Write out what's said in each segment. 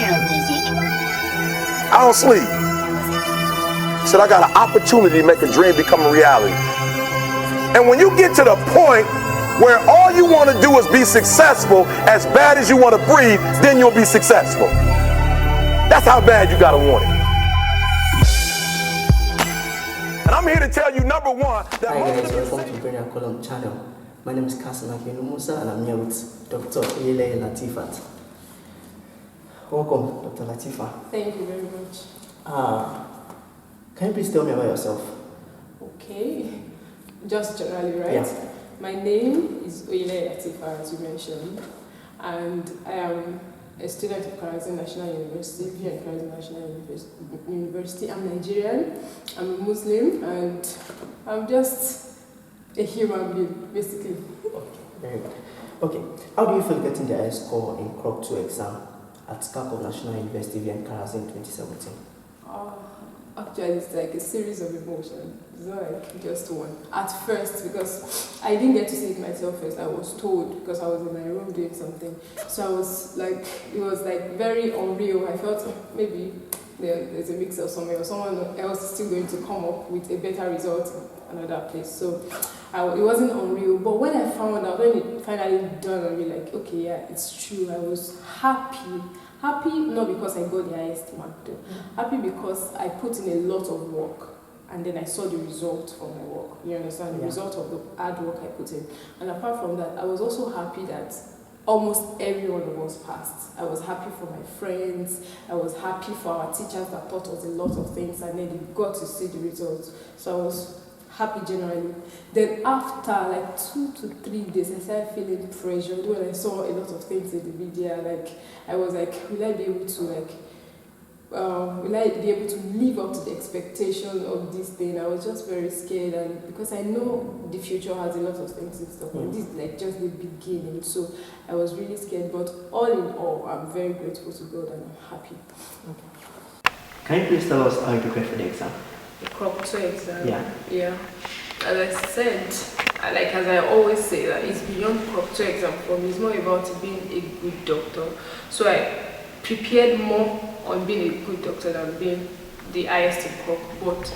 intro music. I don't sleep. Said I got an opportunity to make a dream become a reality. And when you get to the point where all you want to do is be successful, as bad as you want to breathe, then you'll be successful. That's how bad you gotta want it. And I'm here to tell you, number one, that hi guys, welcome to Brainiac Column channel. My name is Musa and I'm here with Dr. Oyeleye Lateefah. Welcome, Dr. Lateefah. Thank you very much. Can you please tell me about yourself? Okay, just generally, right? Yeah. My name is Oyeleye Lateefah, as you mentioned, and I am a student of Karachi National University, here in Karachi National University. I'm Nigerian, I'm a Muslim, and I'm just a human being, basically. Okay, very good. Okay, how do you feel getting the highest score in Krok 2 exam at Krok National University here in Karachi in 2017? Actually, it's like a series of emotions. It's not like just one. At first, because I didn't get to see it myself first, I was told because I was in my room doing something. So I was like, it was like very unreal. I felt maybe there's a mix of somewhere or someone else is still going to come up with a better result in another place. So it wasn't unreal. But when I found out, when it finally dawned on me, like, okay, yeah, it's true, I was happy. Happy not because I got the highest mark though. Happy because I put in a lot of work and then I saw the result from my work. You understand? The result of the hard work I put in. And apart from that, I was also happy that almost every one of us passed. I was happy for my friends. I was happy for our teachers that taught us a lot of things and then they got to see the results. So I was happy generally. Then after like 2 to 3 days, I started feeling pressured when I saw a lot of things in the media. Like I was like, will I be able to live up to the expectation of this thing? I was just very scared, and because I know the future has a lot of things in store. This is like just the beginning, so I was really scared. But all in all, I'm very grateful to God and I'm happy. Okay. Can you please tell us how you prepared for the exam? The Krok 2 exam. Yeah. As I said, as I always say, that it's beyond Krok 2 exam for me. It's more about being a good doctor. So I prepared more on being a good doctor than being the highest in Krok. But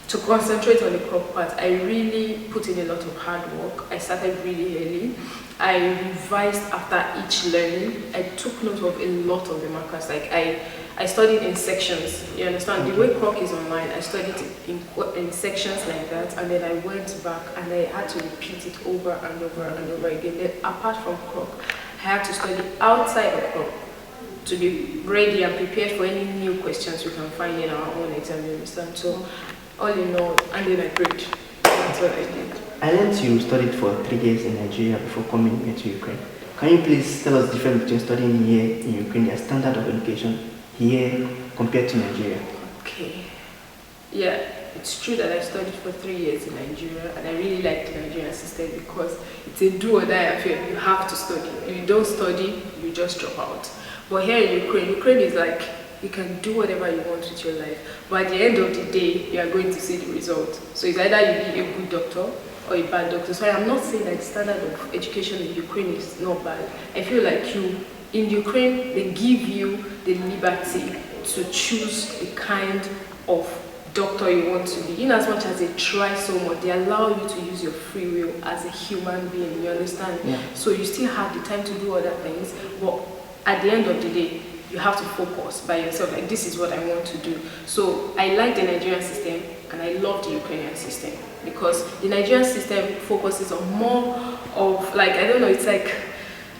to concentrate on the Krok part, I really put in a lot of hard work. I started really early. I revised after each learning. I took note of a lot of the markers. Like I studied in sections, you understand? The way Krok is online, I studied in sections like that, and then I went back and I had to repeat it over and over and over again. Then apart from Krok, I had to study outside of Krok to be ready and prepared for any new questions we can find in our own exam, you understand? So all in all, and then I prayed. That's what I did. I learned you studied for 3 years in Nigeria before coming here to Ukraine. Can you please tell us the difference between studying here in Ukraine, the standard of education here compared to Nigeria? Okay. Yeah, it's true that I studied for 3 years in Nigeria and I really like the Nigerian system because it's a do or die affair. You have to study. If you don't study, you just drop out. But here in Ukraine is like you can do whatever you want with your life. But at the end of the day, you are going to see the result. So it's either you be a good doctor or a bad doctor. So I'm not saying that the standard of education in Ukraine is not bad. I feel like in Ukraine, they give you the liberty to choose the kind of doctor you want to be. In as much as they try so much, they allow you to use your free will as a human being, you understand? Yeah. So you still have the time to do other things, but at the end of the day, you have to focus by yourself, like this is what I want to do. So I like the Nigerian system and I love the Ukrainian system because the Nigerian system focuses on more of like, I don't know, it's like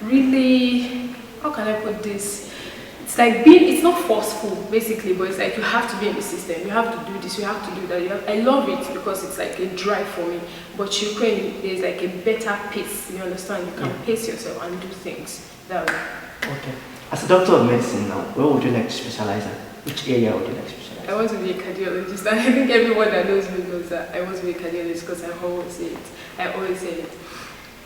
really, how can I put this? It's like it's not forceful basically, but it's like you have to be in the system, you have to do this, you have to do that. I love it because it's like a drive for me. But Ukraine, there's like a better pace, you understand? You can pace yourself and do things that way. Okay. As a doctor of medicine now, where would you like to specialize in? Which area would you like to specialize in? I want to be a cardiologist, and I think everyone that knows me knows that I want to be a cardiologist because I always say it.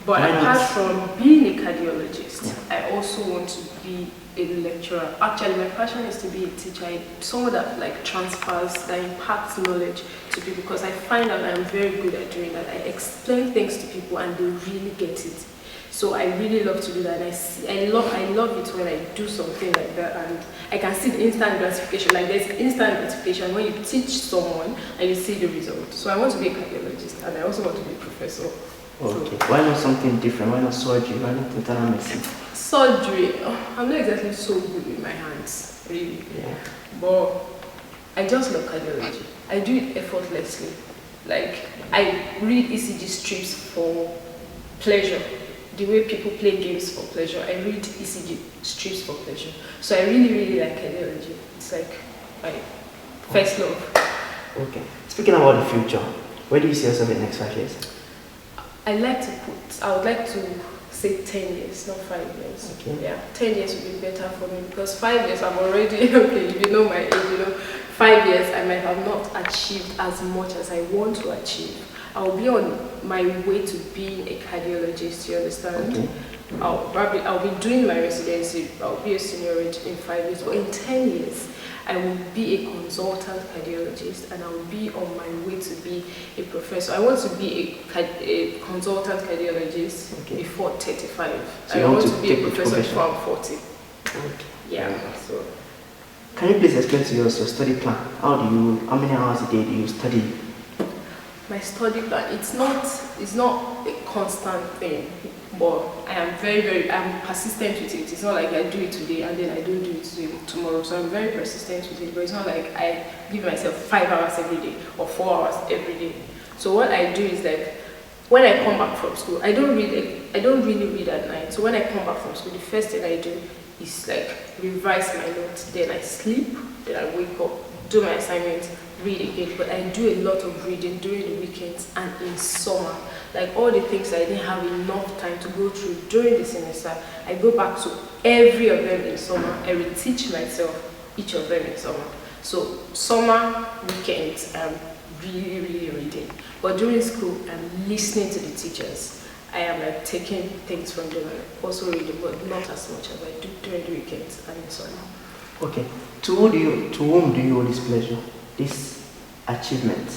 But apart from being a cardiologist, I also want to be a lecturer. Actually, my passion is to be a teacher, someone that like transfers, that impacts knowledge to people because I find that I'm very good at doing that. I explain things to people and they really get it. So I really love to do that, and I love it when I do something like that, and I can see the instant gratification. Like there's instant gratification when you teach someone and you see the result. So I want to be a cardiologist, and I also want to be a professor. Okay. Why not something different? Why not surgery? Why not internal medicine? Surgery. I'm not exactly so good with my hands, really. Yeah. But I just love cardiology. I do it effortlessly. Like I read ECG strips for pleasure. The way people play games for pleasure, I read ECG strips for pleasure. So I really like cardiology. It's like my first love. Okay. Speaking about the future, where do you see yourself in the next 5 years? I would like to say 10 years, not 5 years. Okay. Yeah, 10 years would be better for me because 5 years I'm already, okay, if you know my age, 5 years I might have not achieved as much as I want to achieve. I'll be on my way to being a cardiologist, you understand? Okay. I'll be doing my residency, I'll be a seniority in 5 years, but in 10 years, I will be a consultant cardiologist and I will be on my way to be a professor. I want to be a consultant cardiologist before 35. So I want to be a professor before I'm 40. Okay. Yeah, so. Can you please explain to us your study plan? How many hours a day do you study? My study plan, it's not a constant thing, but I am I'm persistent with it. It's not like I do it today and then I don't do it tomorrow. So I'm very persistent with it, but it's not like I give myself 5 hours every day or 4 hours every day. So what I do is like, when I come back from school, I don't really read at night. So when I come back from school, the first thing I do is like revise my notes, then I sleep, then I wake up, do my assignments, read again. But I do a lot of reading during the weekends and in summer. Like all the things I didn't have enough time to go through during the semester, I go back to every of them in summer. I will teach myself each of them in summer. So summer, weekends, I'm really reading. But during school, I'm listening to the teachers. I am like taking things from them and also reading, but not as much as I do during the weekends and in summer. Okay. To whom do you owe this pleasure, this achievement?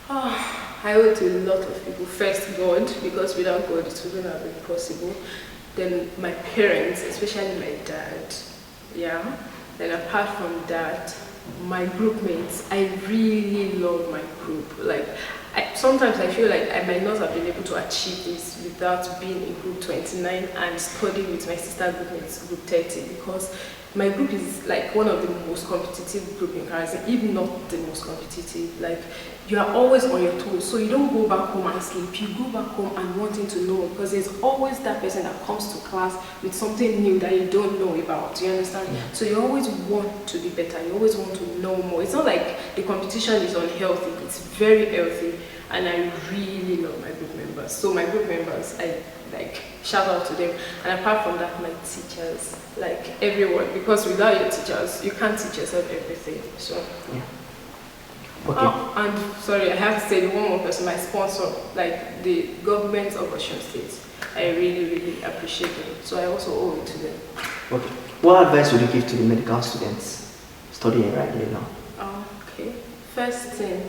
I owe it to a lot of people. First, God, because without God, it wouldn't have been possible. Then my parents, especially my dad. Yeah. Then apart from that, my group mates. I really love my group. Like, sometimes I feel like I might not have been able to achieve this without being in group 29 and studying with my sister group mates, group 30, because my group is like one of the most competitive group in Karazin, if not the most competitive. Like, you are always on your toes, so you don't go back home and sleep. You go back home and wanting to know, because there's always that person that comes to class with something new that you don't know about. You understand? Yeah. So you always want to be better. You always want to know more. It's not like the competition is unhealthy. It's very healthy, and I really love my group members. So my group members, I like shout out to them. And apart from that, my teachers, like everyone, because without your teachers, you can't teach yourself everything. So yeah. Okay. Oh, and sorry, I have to say one more person, my sponsor, like the government of Osun State. I really appreciate them. So I also owe it to them. Okay. What advice would you give to the medical students studying right here now? Okay. First thing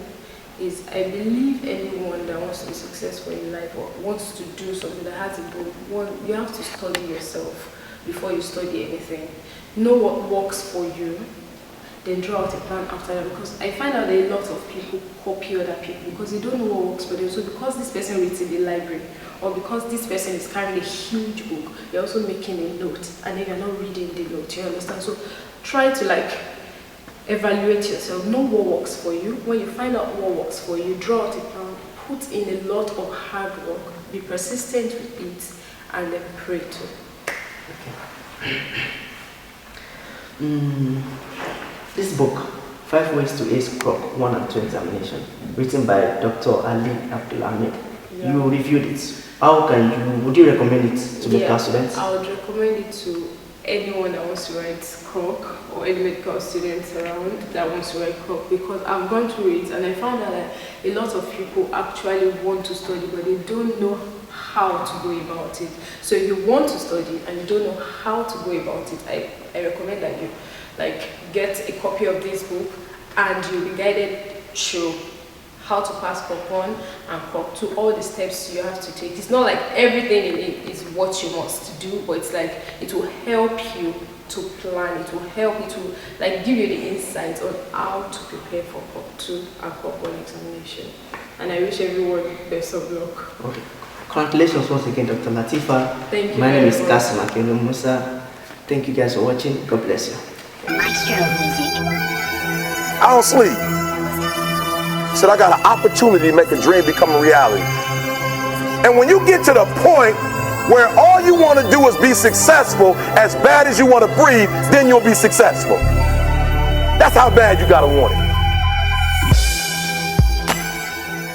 is, I believe anyone that wants to be successful in life or wants to do something that has a goal, you have to study yourself before you study anything. Know what works for you, then draw out a plan after that, because I find out that a lot of people copy other people because they don't know what works for them. So because this person reads in the library, or because this person is carrying a huge book, you're also making a note, and then you're not reading the note, you understand? So try to like evaluate yourself, know what works for you. When you find out what works for you, draw out a plan, put in a lot of hard work, be persistent with it, and then pray too. Okay. This book, 5 Ways to Ace Krok 1 and 2 Examination, written by Dr. Ali Abdulhamid. Yeah. You reviewed it. Would you recommend it to medical students? I would recommend it to anyone that wants to write Krok, or any medical students around that wants to write Krok, because I've gone through it and I found out that a lot of people actually want to study, but they don't know how to go about it. So if you want to study and you don't know how to go about it, I recommend that you like get a copy of this book and you'll be guided through how to pass Krok 1 and Krok 2, all the steps you have to take. It's not like everything in it is what you must do, but it's like it will help you to plan, it will help you to like give you the insights on how to prepare for Krok 2 and Krok 1 examination. And I wish everyone best of luck. Okay. Congratulations once again, Dr. Lateefah. Thank you. My name is much. Kasim Akelu Musa. Thank you guys for watching. God bless you. I don't sleep. Said I got an opportunity to make a dream become a reality. And when you get to the point where all you want to do is be successful, as bad as you want to breathe, then you'll be successful. That's how bad you gotta want it.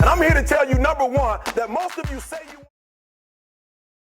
And I'm here to tell you, number one, that most of you say you